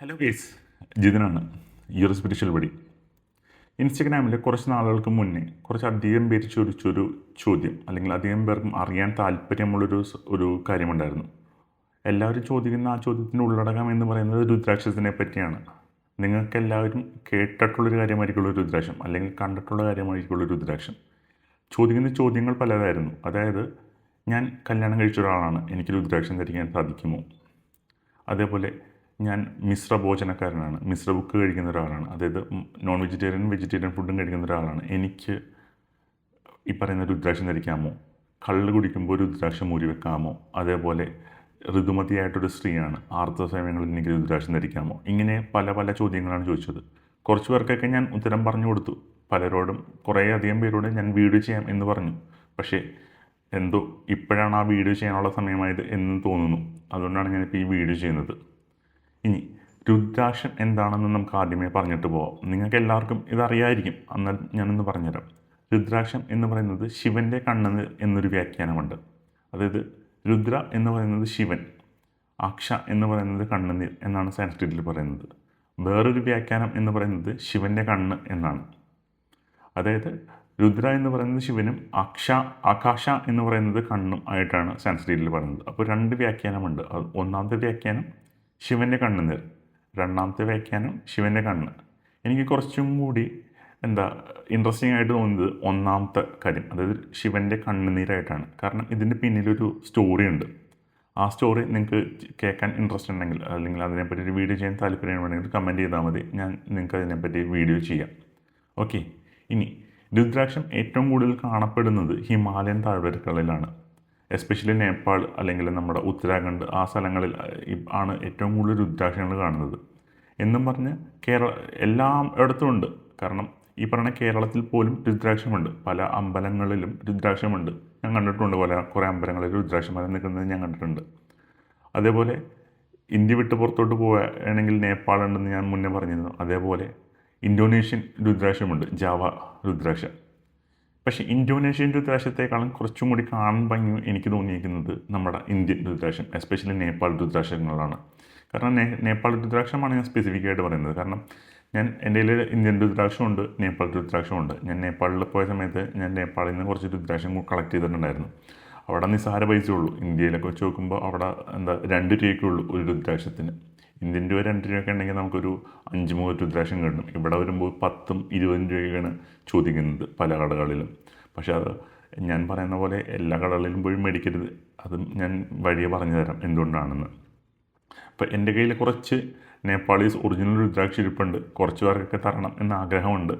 Hello guys, ജിതിനാണ് spiritual buddy. ഇൻസ്റ്റഗ്രാമിൽ കുറച്ച് നാളുകൾക്ക് മുന്നേ കുറച്ചധികം പേര് ചോദിച്ചൊരു ചോദ്യം, അല്ലെങ്കിൽ അധികം പേർക്കും അറിയാൻ താല്പര്യമുള്ളൊരു കാര്യമുണ്ടായിരുന്നു. എല്ലാവരും ചോദിക്കുന്ന ആ ചോദ്യത്തിൻ്റെ ഉള്ളടക്കം എന്ന് പറയുന്നത് രുദ്രാക്ഷത്തിനെ പറ്റിയാണ്. നിങ്ങൾക്കെല്ലാവരും കേട്ടിട്ടുള്ളൊരു കാര്യമായിരിക്കുള്ളൂ രുദ്രാക്ഷം, അല്ലെങ്കിൽ കണ്ടിട്ടുള്ള കാര്യമായിരിക്കുള്ളൂ രുദ്രാക്ഷം. ചോദിക്കുന്ന ചോദ്യങ്ങൾ പലതായിരുന്നു. അതായത്, ഞാൻ കല്യാണം കഴിച്ച ഒരാളാണ്, എനിക്ക് രുദ്രാക്ഷം ധരിക്കാൻ സാധിക്കുമോ? അതേപോലെ ഞാൻ മിശ്ര ഭോജനക്കാരനാണ്, മിശ്ര ബുക്ക് കഴിക്കുന്ന ഒരാളാണ്, അതായത് നോൺ വെജിറ്റേറിയൻ വെജിറ്റേറിയൻ ഫുഡും കഴിക്കുന്ന ഒരാളാണ്, എനിക്ക് ഈ പറയുന്ന രുദ്രാക്ഷം ധരിക്കാമോ? കള്ള് കുടിക്കുമ്പോൾ രുദ്രാക്ഷം ഊരി വെക്കാമോ? അതേപോലെ ഋതുമതിയായിട്ടൊരു സ്ത്രീയാണ്, ആർത്തവ സമയങ്ങളിൽ എനിക്ക് രുദ്രാക്ഷം ധരിക്കാമോ? ഇങ്ങനെ പല പല ചോദ്യങ്ങളാണ് ചോദിച്ചത്. കുറച്ച് പേർക്കൊക്കെ ഞാൻ ഉത്തരം പറഞ്ഞു കൊടുത്തു. പലരോടും, കുറേ അധികം പേരോട് ഞാൻ വീഡിയോ ചെയ്യാം എന്ന് പറഞ്ഞു. പക്ഷേ എന്തോ ഇപ്പോഴാണ് ആ വീഡിയോ ചെയ്യാനുള്ള സമയമായത് എന്ന് തോന്നുന്നു. അതുകൊണ്ടാണ് ഞാനിപ്പോൾ ഈ വീഡിയോ ചെയ്യുന്നത്. ഇനി രുദ്രാക്ഷം എന്താണെന്ന് നമുക്ക് ആദ്യമേ പറഞ്ഞിട്ട് പോവാം. നിങ്ങൾക്ക് എല്ലാവർക്കും ഇതറിയായിരിക്കും, എന്നാൽ ഞാനൊന്ന് പറഞ്ഞുതരാം. രുദ്രാക്ഷം എന്ന് പറയുന്നത് ശിവൻ്റെ കണ്ണ് എന്നൊരു വ്യാഖ്യാനമുണ്ട്. അതായത് രുദ്ര എന്ന് പറയുന്നത് ശിവൻ, അക്ഷ എന്ന് പറയുന്നത് കണ്ണുനീർ എന്നാണ് സാൻസ്ക്രിറ്റിൽ പറയുന്നത്. വേറൊരു വ്യാഖ്യാനം എന്ന് പറയുന്നത് ശിവൻ്റെ കണ്ണ് എന്നാണ്. അതായത് രുദ്ര എന്ന് പറയുന്നത് ശിവനും ആകാശ എന്ന് പറയുന്നത് കണ്ണും ആയിട്ടാണ് സാൻസ്ക്രിറ്റിൽ പറയുന്നത്. അപ്പോൾ രണ്ട് വ്യാഖ്യാനമുണ്ട്. ഒന്നാമത്തെ വ്യാഖ്യാനം ശിവൻ്റെ കണ്ണുനീർ, രണ്ടാമത്തെ വ്യാഖ്യാനം ശിവൻ്റെ കണ്ണ്. എനിക്ക് കുറച്ചും കൂടി ഇൻട്രസ്റ്റിംഗ് ആയിട്ട് തോന്നുന്നത് ഒന്നാമത്തെ കാര്യം, അതായത് ശിവൻ്റെ കണ്ണുനീരായിട്ടാണ്. കാരണം ഇതിൻ്റെ പിന്നിലൊരു സ്റ്റോറി ഉണ്ട്. ആ സ്റ്റോറി നിങ്ങൾക്ക് കേൾക്കാൻ ഇൻട്രസ്റ്റ് ഉണ്ടെങ്കിൽ, അല്ലെങ്കിൽ അതിനെപ്പറ്റി ഒരു വീഡിയോ ചെയ്യാൻ താല്പര്യമുണ്ടെങ്കിൽ കമൻറ്റ് ചെയ്താൽ മതി, ഞാൻ നിങ്ങൾക്ക് അതിനെപ്പറ്റി വീഡിയോ ചെയ്യാം. ഓക്കെ. ഇനി രുദ്രാക്ഷം ഏറ്റവും കൂടുതൽ കാണപ്പെടുന്നത് ഹിമാലയൻ താഴ്വരകളിലാണ്. എസ്പെഷ്യലി നേപ്പാൾ അല്ലെങ്കിൽ നമ്മുടെ ഉത്തരാഖണ്ഡ്, ആ സ്ഥലങ്ങളിൽ ആണ് ഏറ്റവും കൂടുതൽ രുദ്രാക്ഷങ്ങൾ കാണുന്നത്. എന്നും പറഞ്ഞ് എല്ലാം ഇടത്തും ഉണ്ട്. കാരണം ഈ പറഞ്ഞ കേരളത്തിൽ പോലും രുദ്രാക്ഷമുണ്ട്. പല അമ്പലങ്ങളിലും രുദ്രാക്ഷമുണ്ട്. ഞാൻ കണ്ടിട്ടുണ്ട്, കുറേ അമ്പലങ്ങളിൽ രുദ്രാക്ഷമരം നിൽക്കുന്നത് ഞാൻ കണ്ടിട്ടുണ്ട്. അതേപോലെ ഇന്ത്യ വിട്ട് പുറത്തോട്ട് പോവുകയാണെങ്കിൽ നേപ്പാൾ ഉണ്ടെന്ന് ഞാൻ മുന്നേ പറഞ്ഞിരുന്നു. അതേപോലെ ഇന്തോനേഷ്യൻ രുദ്രാക്ഷമുണ്ട്, ജാവ രുദ്രാക്ഷം. പക്ഷേ ഇന്തോനേഷ്യൻ രുദ്രാക്ഷത്തെക്കാളും കുറച്ചും കൂടി കാണാൻ ഭംഗി എനിക്ക് തോന്നിയിരിക്കുന്നത് നമ്മുടെ ഇന്ത്യൻ രുദ്രാക്ഷം, എസ്പെഷ്യലി നേപ്പാൾ രുദ്രാക്ഷങ്ങളാണ്. കാരണം നേപ്പാൾ രുദ്രാക്ഷമാണ് ഞാൻ സ്പെസിഫിക്കായിട്ട് പറയുന്നത്. കാരണം എൻ്റെ കയ്യിൽ ഇന്ത്യൻ രുദ്രാക്ഷമുണ്ട്, നേപ്പാൾ രുദ്രാക്ഷമുണ്ട്. ഞാൻ നേപ്പാളിൽ പോയ സമയത്ത് ഞാൻ നേപ്പാളിൽ നിന്ന് കുറച്ച് രുദ്രാക്ഷം കളക്ട് ചെയ്തിട്ടുണ്ടായിരുന്നു. അവിടെ നിസ്സാര പൈസയേ ഉള്ളൂ. ഇന്ത്യയിലൊക്കെ വെച്ച് നോക്കുമ്പോൾ അവിടെ 2 രൂപയൊക്കെ ഉള്ളൂ ഒരു രുദ്രാക്ഷത്തിന്. ഇന്ത്യൻ രൂപ 2 രൂപയൊക്കെ ഉണ്ടെങ്കിൽ നമുക്കൊരു 5 മുഖ രുദ്രാക്ഷം കിട്ടും. ഇവിടെ വരുമ്പോൾ 10ഉം 20ഉം രൂപയൊക്കെയാണ് ചോദിക്കുന്നത് പല കടകളിലും. പക്ഷേ അത് ഞാൻ പറയുന്ന പോലെ എല്ലാ കടകളിലും പോയി മേടിക്കരുത്. അതും ഞാൻ വഴിയെ പറഞ്ഞു തരാം എന്തുകൊണ്ടാണെന്ന്. അപ്പോൾ എൻ്റെ കയ്യിൽ കുറച്ച് നേപ്പാളീസ് ഒറിജിനൽ രുദ്രാക്ഷം ഇരിപ്പുണ്ട്. കുറച്ച് പേർക്കൊക്കെ തരണം എന്ന ആഗ്രഹമുണ്ട്.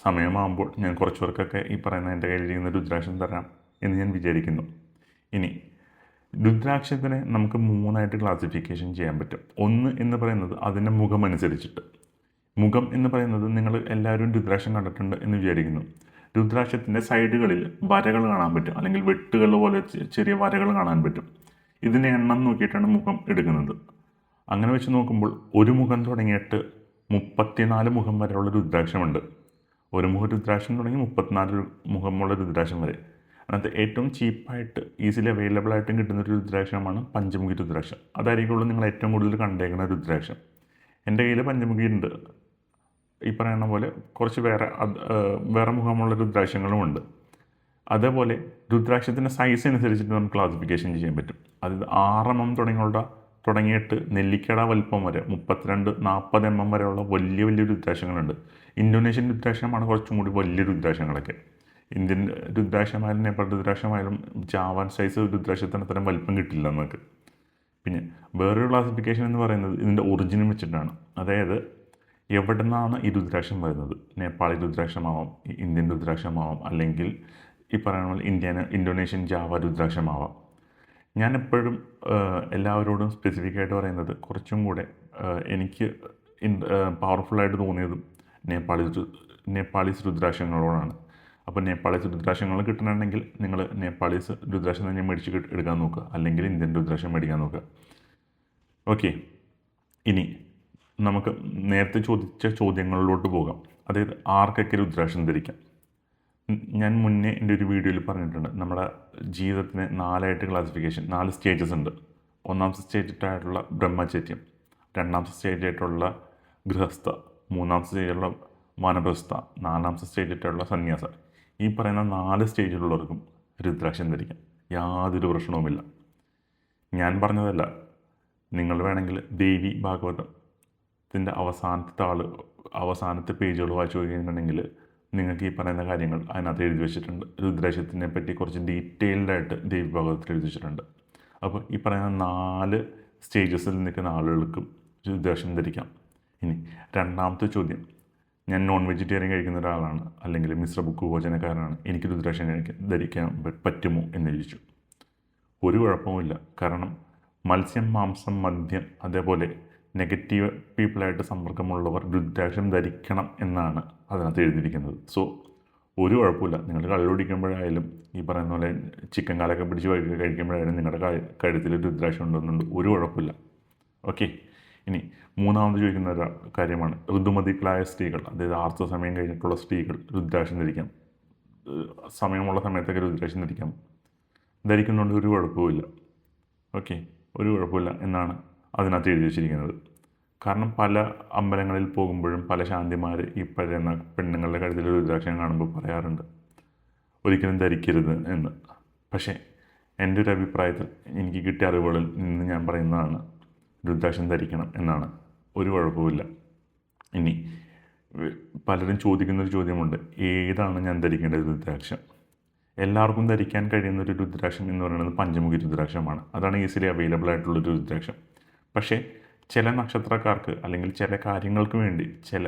സമയമാകുമ്പോൾ ഞാൻ കുറച്ച് പേർക്കൊക്കെ ഈ പറയുന്ന എൻ്റെ കയ്യിലിരിക്കുന്ന രുദ്രാക്ഷം തരാം എന്ന് ഞാൻ വിചാരിക്കുന്നു. ഇനി രുദ്രാക്ഷത്തിനെ നമുക്ക് 3ആയിട്ട് ക്ലാസിഫിക്കേഷൻ ചെയ്യാൻ പറ്റും. ഒന്ന് എന്ന് പറയുന്നത് അതിൻ്റെ മുഖം അനുസരിച്ചിട്ട്. മുഖം എന്ന് പറയുന്നത് നിങ്ങൾ എല്ലാവരും രുദ്രാക്ഷം കണ്ടിട്ടുണ്ട് എന്ന് വിചാരിക്കുന്നു. രുദ്രാക്ഷത്തിൻ്റെ സൈഡുകളിൽ വരകൾ കാണാൻ പറ്റും, അല്ലെങ്കിൽ വെട്ടുകൾ പോലെ ചെറിയ വരകൾ കാണാൻ പറ്റും. ഇതിൻ്റെ എണ്ണം നോക്കിയിട്ടാണ് മുഖം എടുക്കുന്നത്. അങ്ങനെ വെച്ച് നോക്കുമ്പോൾ ഒരു മുഖം തുടങ്ങിയിട്ട് 34 മുഖം വരെയുള്ള രുദ്രാക്ഷമുണ്ട്. ഒരു മുഖ രുദ്രാക്ഷം തുടങ്ങി 34 മുഖമുള്ള രുദ്രാക്ഷം വരെ. അതിനകത്ത് ഏറ്റവും ചീപ്പായിട്ട് ഈസിലി അവൈലബിൾ ആയിട്ടും കിട്ടുന്നൊരു രുദ്രാക്ഷമാണ് പഞ്ചമുഖി രുദ്രാക്ഷം. അതായിരിക്കുള്ളൂ നിങ്ങൾ ഏറ്റവും കൂടുതൽ കണ്ടേക്കുന്ന രുദ്രാക്ഷം. എൻ്റെ കയ്യിൽ പഞ്ചമുഖി ഉണ്ട്. ഈ പറയുന്ന പോലെ കുറച്ച് വേറെ മുഖമുള്ള രുദ്രാക്ഷങ്ങളും ഉണ്ട്. അതേപോലെ രുദ്രാക്ഷത്തിൻ്റെ സൈസ് അനുസരിച്ചിട്ട് നമുക്ക് ക്ലാസിഫിക്കേഷൻ ചെയ്യാൻ പറ്റും. അതായത് 6 mm തുടങ്ങിയിട്ട് നെല്ലിക്കട വലിപ്പം വരെ 32-40 mm വരെയുള്ള വലിയ വലിയ രുദ്രാക്ഷങ്ങളുണ്ട്. ഇന്തോനേഷ്യൻ രുദ്രാക്ഷമാണ് കുറച്ചും കൂടി വലിയ രുദ്രാക്ഷങ്ങളൊക്കെ. ഇന്ത്യൻ രുദ്രാക്ഷമായാലും നേപ്പാൾ രുദ്രാക്ഷമായാലും ജാവാൻ സൈസ് രുദ്രാക്ഷത്തിന് അത്രയും വലിപ്പം കിട്ടില്ല നമുക്ക്. പിന്നെ വേറൊരു ക്ലാസിഫിക്കേഷൻ എന്ന് പറയുന്നത് ഇതിൻ്റെ ഒറിജിനും വെച്ചിട്ടാണ്. അതായത് എവിടെ നിന്നാണ് ഈ രുദ്രാക്ഷം വരുന്നത്. നേപ്പാളി രുദ്രാക്ഷമാവാം, ഇന്ത്യൻ രുദ്രാക്ഷമാവാം, അല്ലെങ്കിൽ ഈ പറയുന്ന പോലെ ഇന്തോനേഷ്യൻ ജാവ രുദ്രാക്ഷമാവാം. ഞാൻ എപ്പോഴും എല്ലാവരോടും സ്പെസിഫിക്കായിട്ട് പറയുന്നത് കുറച്ചും കൂടെ എനിക്ക് പവർഫുള്ളായിട്ട് തോന്നിയതും നേപ്പാളീസ് രുദ്രാക്ഷങ്ങളോടാണ്. അപ്പോൾ നേപ്പാളീസ് രുദ്രാക്ഷങ്ങൾ കിട്ടണമെങ്കിൽ നിങ്ങൾ നേപ്പാളീസ് രുദ്രാക്ഷം തന്നെ മേടിച്ച് എടുക്കാൻ നോക്കുക, അല്ലെങ്കിൽ ഇന്ത്യൻ രുദ്രാക്ഷം മേടിക്കാൻ നോക്കുക. ഓക്കെ. ഇനി നമുക്ക് നേരത്തെ ചോദിച്ച ചോദ്യങ്ങളിലോട്ട് പോകാം. അതായത് ആർക്കൊക്കെ രുദ്രാക്ഷം ധരിക്കാം. ഞാൻ മുന്നേ എൻ്റെ ഒരു വീഡിയോയിൽ പറഞ്ഞിട്ടുണ്ട്, നമ്മുടെ ജീവിതത്തിന് 4ആയിട്ട് ക്ലാസിഫിക്കേഷൻ, 4 സ്റ്റേജസ് ഉണ്ട്. ഒന്നാമത്തെ സ്റ്റേജായിട്ടുള്ള ബ്രഹ്മചര്യം, രണ്ടാമത്തെ സ്റ്റേജായിട്ടുള്ള ഗൃഹസ്ഥ, മൂന്നാമത്തെ സ്റ്റേജിലുള്ള വാനപ്രസ്ഥ, നാലാമത്തെ സ്റ്റേജായിട്ടുള്ള സന്യാസ. ഈ പറയുന്ന 4 സ്റ്റേജിലുള്ളവർക്കും രുദ്രാക്ഷം ധരിക്കാം, യാതൊരു പ്രശ്നവുമില്ല. ഞാൻ പറഞ്ഞതല്ല, നിങ്ങൾ വേണമെങ്കിൽ ദേവി ഭാഗവതത്തിൻ്റെ അവസാനത്തെ പേജുകൾ വായിച്ചു കഴിഞ്ഞിട്ടുണ്ടെങ്കിൽ നിങ്ങൾക്ക് ഈ പറയുന്ന കാര്യങ്ങൾ അതിനകത്ത് എഴുതി വെച്ചിട്ടുണ്ട്. രുദ്രാക്ഷത്തിനെ പറ്റി കുറച്ച് ഡീറ്റെയിൽഡായിട്ട് ദേവി ഭാഗവതത്തിൽ എഴുതി വെച്ചിട്ടുണ്ട്. അപ്പോൾ ഈ പറയുന്ന 4 സ്റ്റേജസിൽ നിൽക്കുന്ന ആളുകൾക്കും രുദ്രാക്ഷം ധരിക്കാം. ഇനി രണ്ടാമത്തെ ചോദ്യം, ഞാൻ നോൺ വെജിറ്റേറിയൻ കഴിക്കുന്ന ഒരാളാണ്, അല്ലെങ്കിൽ മിശ്ര ഭോജനക്കാരനാണ്, എനിക്ക് രുദ്രാക്ഷം ധരിക്കാൻ പറ്റുമോ എന്ന് ചോദിച്ചു. ഒരു കുഴപ്പവുമില്ല. കാരണം മത്സ്യം, മാംസം, മദ്യം, അതേപോലെ നെഗറ്റീവ് പീപ്പിളായിട്ട് സമ്പർക്കമുള്ളവർ രുദ്രാക്ഷം ധരിക്കണം എന്നാണ് അതിനകത്ത് എഴുതിയിരിക്കുന്നത്. സോ ഒരു കുഴപ്പമില്ല. നിങ്ങൾ കള്ളു കുടിക്കുമ്പോഴായാലും ഈ പറയുന്ന പോലെ ചിക്കൻ കാലൊക്കെ പിടിച്ച് കഴിക്കുമ്പോഴായാലും നിങ്ങളുടെ കഴുത്തിൽ രുദ്രാക്ഷം ഉണ്ടെന്നുണ്ട്, ഒരു കുഴപ്പമില്ല. ഓക്കെ. ഇനി മൂന്നാമത് ചോദിക്കുന്ന ഒരു കാര്യമാണ്, ഋതുമതികളായ സ്ത്രീകൾ, അതായത് ആർത്തവ സമയം കഴിഞ്ഞിട്ടുള്ള സ്ത്രീകൾ രുദ്രാക്ഷം ധരിക്കാം. സമയമുള്ള സമയത്തൊക്കെ രുദ്രാക്ഷം ധരിക്കുന്നുണ്ട്, ഒരു കുഴപ്പമില്ല. ഓക്കെ, ഒരു കുഴപ്പമില്ല എന്നാണ് അതിനകത്ത് എഴുതി വെച്ചിരിക്കുന്നത്. കാരണം പല അമ്പലങ്ങളിൽ പോകുമ്പോഴും പല ശാന്തിമാർ ഈ പറയുന്ന പെണ്ണുങ്ങളുടെ കഴുത്തിൽ രുദ്രാക്ഷം കാണുമ്പോൾ പറയാറുണ്ട് ഒരിക്കലും ധരിക്കരുത് എന്ന്. പക്ഷേ എൻ്റെ ഒരു അഭിപ്രായത്തിൽ എനിക്ക് കിട്ടിയ അറിവുകളിൽ നിന്ന് ഞാൻ പറയുന്നതാണ് രുദ്രാക്ഷം ധരിക്കണം എന്നാണ്, ഒരു കുഴപ്പമില്ല. ഇനി പലരും ചോദിക്കുന്നൊരു ചോദ്യമുണ്ട്, ഏതാണ് ഞാൻ ധരിക്കേണ്ടത് രുദ്രാക്ഷം? എല്ലാവർക്കും ധരിക്കാൻ കഴിയുന്നൊരു രുദ്രാക്ഷം എന്ന് പറയുന്നത് പഞ്ചമുഖി രുദ്രാക്ഷമാണ്. അതാണ് ഈസിലി അവൈലബിൾ ആയിട്ടുള്ളൊരു രുദ്രാക്ഷം. പക്ഷേ ചില നക്ഷത്രക്കാർക്ക് അല്ലെങ്കിൽ ചില കാര്യങ്ങൾക്ക് വേണ്ടി ചില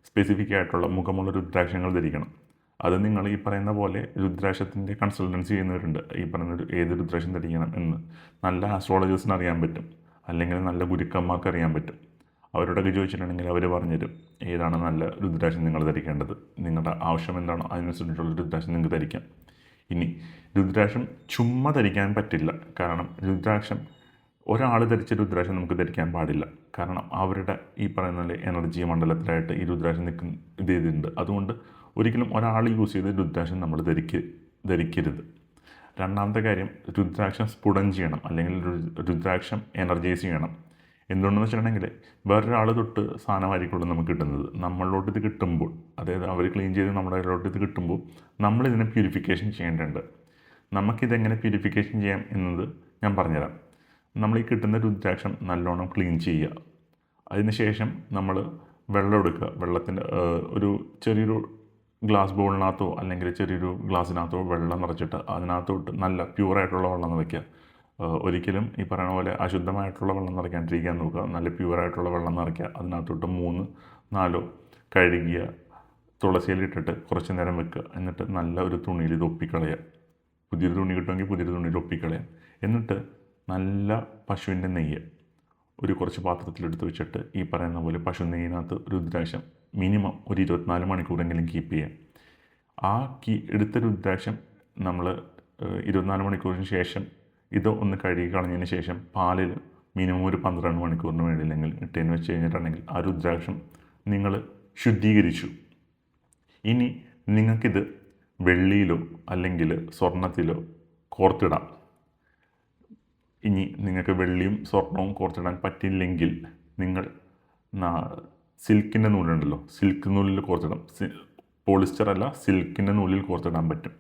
സ്പെസിഫിക് ആയിട്ടുള്ള മുഖമുള്ള രുദ്രാക്ഷങ്ങൾ ധരിക്കണം. അത് നിങ്ങൾ ഈ പറയുന്ന പോലെ രുദ്രാക്ഷത്തിൻ്റെ കൺസൾട്ടൻസി ചെയ്യുന്നവരുണ്ട്. ഈ പറയുന്ന ഏത് രുദ്രാക്ഷം ധരിക്കണം എന്ന് നല്ല ആസ്ട്രോളജേഴ്സിന് അറിയാൻ പറ്റും, അല്ലെങ്കിൽ നല്ല ഗുരുക്കന്മാർക്ക് അറിയാൻ പറ്റും. അവരോടൊക്കെ ചോദിച്ചിട്ടുണ്ടെങ്കിൽ അവർ പറഞ്ഞുതരും ഏതാണ് നല്ല രുദ്രാക്ഷം നിങ്ങൾ ധരിക്കേണ്ടത്. നിങ്ങളുടെ ആവശ്യം എന്താണോ അതിനനുസരിച്ചുള്ള രുദ്രാക്ഷം നിങ്ങൾക്ക് ധരിക്കാം. ഇനി രുദ്രാക്ഷം ചുമ്മാ ധരിക്കാൻ പറ്റില്ല. കാരണം രുദ്രാക്ഷം ഒരാൾ ധരിച്ച രുദ്രാക്ഷം നമുക്ക് ധരിക്കാൻ പാടില്ല. കാരണം അവരുടെ ഈ പറയുന്ന എനർജി മണ്ഡലത്തിലായിട്ട് ഈ രുദ്രാക്ഷം ചെയ്തിട്ടുണ്ട്. അതുകൊണ്ട് ഒരിക്കലും ഒരാൾ യൂസ് ചെയ്ത് രുദ്രാക്ഷം നമ്മൾ ധരിക്കരുത്. രണ്ടാമത്തെ കാര്യം, രുദ്രാക്ഷം സ്ഫുടം ചെയ്യണം, അല്ലെങ്കിൽ രുദ്രാക്ഷം എനർജൈസ് ചെയ്യണം. എന്തുകൊണ്ടെന്ന് വെച്ചിട്ടുണ്ടെങ്കിൽ വേറൊരാൾ തൊട്ട് സാധനമായിരിക്കുള്ളൂ നമുക്ക് കിട്ടുന്നത്. നമ്മളിലോട്ട് ഇത് കിട്ടുമ്പോൾ, അതായത് അവർ ക്ലീൻ ചെയ്ത് നമ്മുടെ കയ്യിലോട്ട് ഇത് കിട്ടുമ്പോൾ നമ്മളിതിനെ പ്യൂരിഫിക്കേഷൻ ചെയ്യേണ്ടതുണ്ട്. നമുക്കിതെങ്ങനെ പ്യൂരിഫിക്കേഷൻ ചെയ്യാം എന്നത് ഞാൻ പറഞ്ഞുതരാം. നമ്മൾ ഈ കിട്ടുന്ന രുദ്രാക്ഷം നല്ലോണം ക്ലീൻ ചെയ്യുക. അതിനുശേഷം നമ്മൾ വെള്ളം എടുക്കുക. വെള്ളത്തിൻ്റെ ഒരു ചെറിയൊരു ഗ്ലാസ് ബൗളിനകത്തോ അല്ലെങ്കിൽ ചെറിയൊരു ഗ്ലാസ്സിനകത്തോ വെള്ളം നിറച്ചിട്ട് അതിനകത്തോട്ട് നല്ല പ്യൂറായിട്ടുള്ള വെള്ളം നിറയ്ക്കുക. ഒരിക്കലും ഈ പറയുന്ന പോലെ അശുദ്ധമായിട്ടുള്ള വെള്ളം നിറയ്ക്കാണ്ടിരിക്കാൻ നോക്കുക. നല്ല പ്യൂറായിട്ടുള്ള വെള്ളം നിറയ്ക്കുക. അതിനകത്തോട്ട് 3-4 കഴുകിയ തുളസിയിലിട്ടിട്ട് കുറച്ച് നേരം വെക്കുക. എന്നിട്ട് നല്ല ഒരു തുണിയിൽ ഇത് ഒപ്പിക്കളയുക. പുതിയൊരു തുണി കിട്ടുമെങ്കിൽ പുതിയൊരു തുണിയിൽ ഒപ്പിക്കളയാം. എന്നിട്ട് നല്ല പശുവിൻ്റെ നെയ്യ് ഒരു കുറച്ച് പാത്രത്തിലെടുത്ത് വെച്ചിട്ട് ഈ പറയുന്ന പോലെ പശു നെയ്യിനകത്ത് രുദ്രാക്ഷം മിനിമം ഒരു 24 മണിക്കൂറെങ്കിലും കീപ്പ് ചെയ്യാം. ആ എടുത്ത രുദ്രാക്ഷം നമ്മൾ 24 മണിക്കൂറിന് ശേഷം ഇത് ഒന്ന് കഴുകി കളഞ്ഞതിന് ശേഷം പാലിൽ മിനിമം ഒരു 12 മണിക്കൂറിന് വേണ്ടിയില്ലെങ്കിൽ ഇട്ടേന്ന് വെച്ച് കഴിഞ്ഞിട്ടുണ്ടെങ്കിൽ ആ രുദ്രാക്ഷം നിങ്ങൾ ശുദ്ധീകരിച്ചു. ഇനി നിങ്ങൾക്കിത് വെള്ളിയിലോ അല്ലെങ്കിൽ സ്വർണത്തിലോ കോർത്തിടാം. ഇനി നിങ്ങൾക്ക് വെള്ളിയും സ്വർണവും കോർത്തിടാൻ പറ്റില്ലെങ്കിൽ നിങ്ങൾ സിൽക്കിൻ്റെ നൂലുണ്ടല്ലോ, സിൽക്ക് നൂലിൽ കോർത്തിടാം. പോളിസ്റ്റർ അല്ല, സിൽക്കിൻ്റെ നൂലിൽ കോർത്തിടാൻ പറ്റും.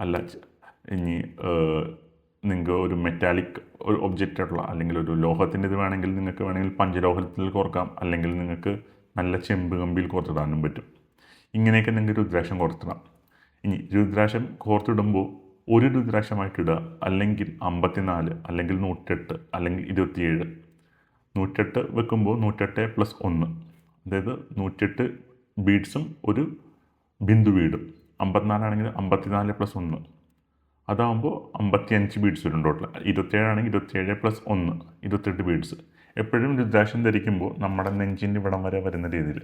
അല്ല ഇനി നിങ്ങൾക്ക് ഒരു മെറ്റാലിക് ഒരു ഒബ്ജക്റ്റ് ആയിട്ടുള്ള അല്ലെങ്കിൽ ഒരു ലോഹത്തിൻ്റെ ഇത് വേണമെങ്കിൽ നിങ്ങൾക്ക് വേണമെങ്കിൽ പഞ്ചലോഹത്തിൽ കോർക്കാം. അല്ലെങ്കിൽ നിങ്ങൾക്ക് നല്ല ചെമ്പ് കമ്പിയിൽ കോർത്തിടാനും പറ്റും. ഇങ്ങനെയൊക്കെ നിങ്ങൾക്ക് രുദ്രാക്ഷം കോർത്തിടാം. ഇനി രുദ്രാക്ഷം കോർത്തിടുമ്പോൾ ഒരു രുദ്രാക്ഷമായിട്ട് ഇടുക, അല്ലെങ്കിൽ 54 അല്ലെങ്കിൽ 108 അല്ലെങ്കിൽ 27. 108 വെക്കുമ്പോൾ 108+1, അതായത് 108 ബീഡ്സും ഒരു ബിന്ദു ബീഡും. 54 ആണെങ്കിൽ 54+1, അതാകുമ്പോൾ 55 ബീഡ്സ് വരും ടോട്ടൽ. 27 ആണെങ്കിൽ 27+1, 28 ബീഡ്സ്. എപ്പോഴും രുദ്രാക്ഷം ധരിക്കുമ്പോൾ നമ്മുടെ നെഞ്ചിൻ്റെ ഇവിടം വരെ വരുന്ന രീതിയിൽ,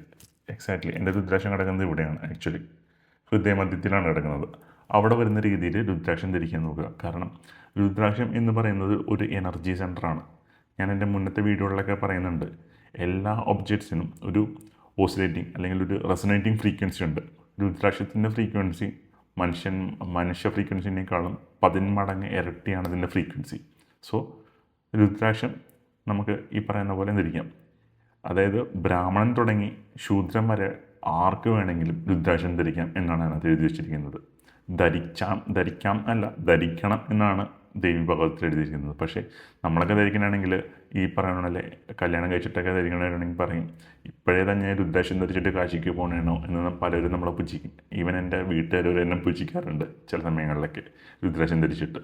എക്സാക്ട്ലി എൻ്റെ രുദ്രാക്ഷം കിടക്കുന്നത് ഇവിടെയാണ്, ആക്ച്വലി ഹൃദയമധ്യത്തിലാണ് കിടക്കുന്നത്. അവിടെ വരുന്ന രീതിയിൽ രുദ്രാക്ഷം ധരിക്കാൻ നോക്കുക. കാരണം രുദ്രാക്ഷം എന്ന് പറയുന്നത് ഒരു എനർജി സെൻ്ററാണ്. ഞാൻ എൻ്റെ മുന്നത്തെ വീഡിയോകളിലൊക്കെ പറയുന്നുണ്ട്, എല്ലാ ഒബ്ജക്ട്സിനും ഒരു ഓസിലേറ്റിംഗ് അല്ലെങ്കിൽ ഒരു റെസൊനേറ്റിംഗ് ഫ്രീക്വൻസി ഉണ്ട്. രുദ്രാക്ഷത്തിൻ്റെ ഫ്രീക്വൻസി മനുഷ്യ ഫ്രീക്വൻസിനേക്കാളും 10 മടങ്ങ് ഇരട്ടിയാണ് ഇതിൻ്റെ ഫ്രീക്വൻസി. സോ രുദ്രാക്ഷം നമുക്ക് ഈ പറയുന്ന പോലെ ധരിക്കാം. അതായത് ബ്രാഹ്മണൻ തുടങ്ങി ശൂദ്രൻ വരെ ആർക്ക് വേണമെങ്കിലും രുദ്രാക്ഷം ധരിക്കാം എന്നാണ് അതിനകത്ത് എഴുതി വെച്ചിരിക്കുന്നത്. ധരിക്കാം അല്ല, ധരിക്കണം എന്നാണ് ദേവി ഭാഗവതത്തിൽ എഴുതിയിരിക്കുന്നത്. പക്ഷേ നമ്മളൊക്കെ ധരിക്കണമെങ്കിൽ ഈ പറയണല്ലേ, കല്യാണം കഴിച്ചിട്ടൊക്കെ ധരിക്കണമെങ്കിൽ പറയും ഇപ്പോഴേ തന്നെ രുദ്രാക്ഷം ധരിച്ചിട്ട് കാശിക്ക് പോകണേണോ എന്ന് പലരും നമ്മളെ പുച്ഛിക്കും. ഈവൻ എൻ്റെ വീട്ടുകാർ എന്നെ പുച്ഛിക്കാറുണ്ട് ചില സമയങ്ങളിലൊക്കെ രുദ്രാക്ഷം ധരിച്ചിട്ട്.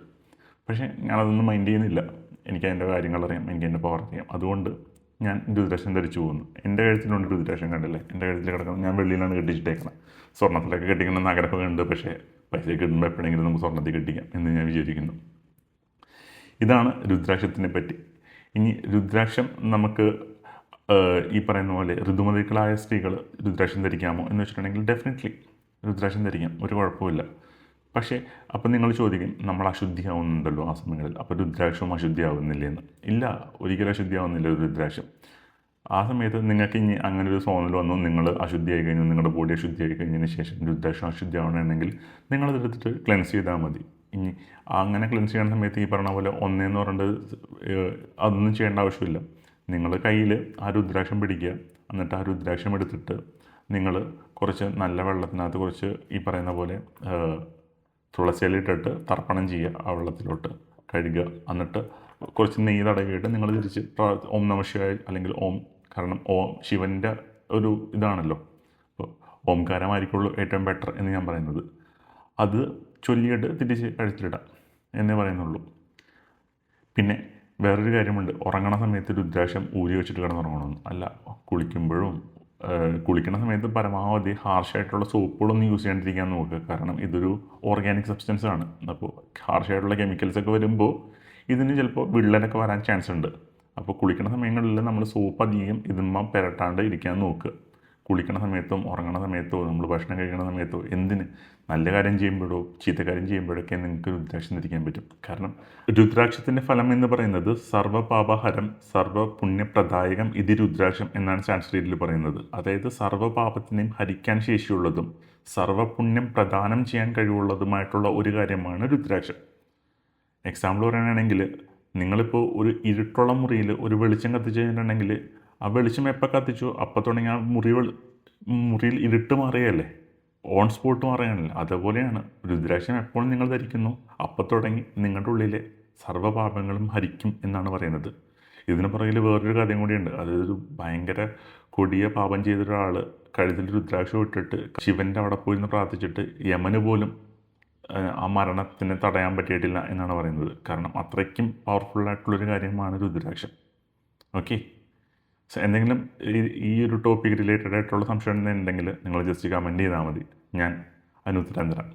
പക്ഷേ ഞാനതൊന്നും മൈൻഡ് ചെയ്യുന്നില്ല. എനിക്ക് അതിൻ്റെ കാര്യങ്ങളറിയാം, എനിക്ക് എൻ്റെ പവർ അറിയാം. അതുകൊണ്ട് ഞാൻ രുദ്രാക്ഷം ധരിച്ചു പോകുന്നു. എൻ്റെ കഴുത്തിലുണ്ട് രുദ്രാക്ഷം, കണ്ടില്ലേ? എൻ്റെ കഴുത്തിൽ കിടക്കണം. ഞാൻ വെള്ളിയിലാണ് കെട്ടിച്ചിട്ടേക്കണം. സ്വർണ്ണത്തിലൊക്കെ കെട്ടിക്കണം ആഗ്രഹമുണ്ട്. പക്ഷേ പൈസ കിട്ടുമ്പോൾ എപ്പോഴെങ്കിലും നമുക്ക് സ്വർണ്ണത്തിൽ കെട്ടിക്കാം എന്ന് ഞാൻ വിചാരിക്കുന്നു. ഇതാണ് രുദ്രാക്ഷത്തിനെ പറ്റി. ഇനി രുദ്രാക്ഷം നമുക്ക് ഈ പറയുന്ന പോലെ ഋതുമതികളായ സ്ത്രീകൾ രുദ്രാക്ഷം ധരിക്കാമോ എന്ന് വെച്ചിട്ടുണ്ടെങ്കിൽ ഡെഫിനറ്റ്ലി രുദ്രാക്ഷം ധരിക്കാം, ഒരു കുഴപ്പമില്ല. പക്ഷേ അപ്പം നിങ്ങൾ ചോദിക്കും, നമ്മൾ അശുദ്ധിയാവുന്നുണ്ടല്ലോ ആ സമയങ്ങളിൽ, അപ്പോൾ രുദ്രാക്ഷവും അശുദ്ധിയാവുന്നില്ലേന്ന്. ഇല്ല, ഒരിക്കലും അശുദ്ധിയാവുന്നില്ല രുദ്രാക്ഷം. ആ സമയത്ത് നിങ്ങൾക്ക് ഇനി അങ്ങനെ ഒരു തോന്നൽ വന്നു, നിങ്ങൾ അശുദ്ധിയായി കഴിഞ്ഞു, നിങ്ങളുടെ ബോഡി അശുദ്ധിയായി കഴിഞ്ഞതിന് ശേഷം രുദ്രാക്ഷം അശുദ്ധിയാവണമെങ്കിൽ നിങ്ങളതെടുത്തിട്ട് ക്ലെൻസ് ചെയ്താൽ മതി. ഇനി അങ്ങനെ ക്ലെൻസ് ചെയ്യുന്ന സമയത്ത് ഈ പറഞ്ഞ പോലെ ഒന്നേന്ന് പറഞ്ഞിട്ട് അതൊന്നും ചെയ്യേണ്ട ആവശ്യമില്ല. നിങ്ങൾ കയ്യിൽ ആ രുദ്രാക്ഷം പിടിക്കുക, എന്നിട്ട് ആ രുദ്രാക്ഷം എടുത്തിട്ട് നിങ്ങൾ കുറച്ച് നല്ല വെള്ളത്തിനകത്ത് കുറച്ച് ഈ പറയുന്ന പോലെ തുളസിയിലിട്ടിട്ട് തർപ്പണം ചെയ്യുക, ആ വെള്ളത്തിലോട്ട് കഴുകുക. എന്നിട്ട് കുറച്ച് നെയ്യ് തടവിയിട്ട് നിങ്ങൾ തിരിച്ച് ഓം നമഃ ശിവായ അല്ലെങ്കിൽ ഓം, കാരണം ഓം ശിവൻ്റെ ഒരു ഇതാണല്ലോ, അപ്പോൾ ഓംകാരമായിരിക്കുള്ളൂ ഏറ്റവും ബെറ്റർ എന്ന് ഞാൻ പറയുന്നത്. അത് ചൊല്ലിയിട്ട് തിരിച്ച് കഴുത്തിലിടാം എന്നേ പറയുന്നുള്ളൂ. പിന്നെ വേറൊരു കാര്യമുണ്ട്, ഉറങ്ങണ സമയത്ത് രുദ്രാക്ഷം ഊരി വെച്ചിട്ട് കിടന്നുറങ്ങണമെന്ന് അല്ല. കുളിക്കണ സമയത്ത് പരമാവധി ഹാർഷായിട്ടുള്ള സോപ്പുകളൊന്നും യൂസ് ചെയ്യാണ്ടിരിക്കാൻ നോക്കുക. കാരണം ഇതൊരു ഓർഗാനിക് സബ്സ്റ്റൻസ് ആണ്. അപ്പോൾ ഹാർഷായിട്ടുള്ള കെമിക്കൽസൊക്കെ വരുമ്പോൾ ഇതിന് ചിലപ്പോൾ വിള്ളലൊക്കെ വരാൻ ചാൻസ് ഉണ്ട്. അപ്പോൾ കുളിക്കണ സമയങ്ങളിൽ നമ്മൾ സോപ്പ് അധികം ഇതുമ്മ പുരട്ടാണ്ട് ഇരിക്കാൻ നോക്കുക. കുളിക്കണ സമയത്തും ഉറങ്ങണ സമയത്തോ നമ്മൾ ഭക്ഷണം കഴിക്കണ സമയത്തോ എന്തിന്, നല്ല കാര്യം ചെയ്യുമ്പോഴോ ചീത്ത കാര്യം ചെയ്യുമ്പോഴൊക്കെ നിങ്ങൾക്ക് രുദ്രാക്ഷം ധരിക്കാൻ പറ്റും. കാരണം രുദ്രാക്ഷത്തിൻ്റെ ഫലം എന്ന് പറയുന്നത് സർവ്വപാപഹരം സർവ്വപുണ്യപ്രദായകം ഇതി രുദ്രാക്ഷം എന്നാണ് സാൻസ്ക്രിറ്റിൽ പറയുന്നത്. അതായത് സർവ്വപാപത്തിനെയും ഹരിക്കാൻ ശേഷിയുള്ളതും സർവ്വപുണ്യം പ്രദാനം ചെയ്യാൻ കഴിവുള്ളതുമായിട്ടുള്ള ഒരു കാര്യമാണ് രുദ്രാക്ഷം. എക്സാമ്പിൾ പറയുകയാണെങ്കിൽ, നിങ്ങളിപ്പോൾ ഒരു ഇരുട്ടുള്ള മുറിയിൽ ഒരു വെളിച്ചം കത്തിച്ച് കഴിഞ്ഞിട്ടുണ്ടെങ്കിൽ ആ വെളിച്ചം എപ്പോൾ കത്തിച്ചോ അപ്പോൾ തുടങ്ങി ആ മുറിയിൽ ഇരുട്ട് മാറുകയല്ലേ, ഓൺ സ്പോട്ട് മാറുകയാണല്ലോ. അതുപോലെയാണ് രുദ്രാക്ഷം എപ്പോൾ നിങ്ങൾ ധരിക്കുന്നു അപ്പോൾ തുടങ്ങി നിങ്ങളുടെ ഉള്ളിലെ സർവ്വപാപങ്ങളും ഹരിക്കും എന്നാണ് പറയുന്നത്. ഇതിന് പുറകിൽ വേറൊരു കഥയും കൂടിയുണ്ട്. അതൊരു ഭയങ്കര കൊടിയ പാപം ചെയ്തൊരാൾ കഴുത്തിൽ രുദ്രാക്ഷം ഇട്ടിട്ട് ശിവൻ്റെ അവിടെ പോയിരുന്ന് പ്രാർത്ഥിച്ചിട്ട് യമന് പോലും ആ മരണത്തിന് തടയാൻ പറ്റിയിട്ടില്ല എന്നാണ് പറയുന്നത്. കാരണം അത്രയ്ക്കും പവർഫുള്ളായിട്ടുള്ളൊരു കാര്യമാണ് രുദ്രാക്ഷം. ഓക്കെ, എന്തെങ്കിലും ഈ ഒരു ടോപ്പിക് റിലേറ്റഡ് ആയിട്ടുള്ള സംശയം ഉണ്ടെങ്കിൽ നിങ്ങൾ ജസ്റ്റ് കമൻറ്റ് ചെയ്താൽ മതി, ഞാൻ അതിന് ഉത്തരം തരാം.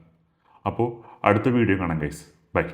അപ്പോൾ അടുത്ത വീഡിയോ കാണാം ഗൈസ്, ബൈ.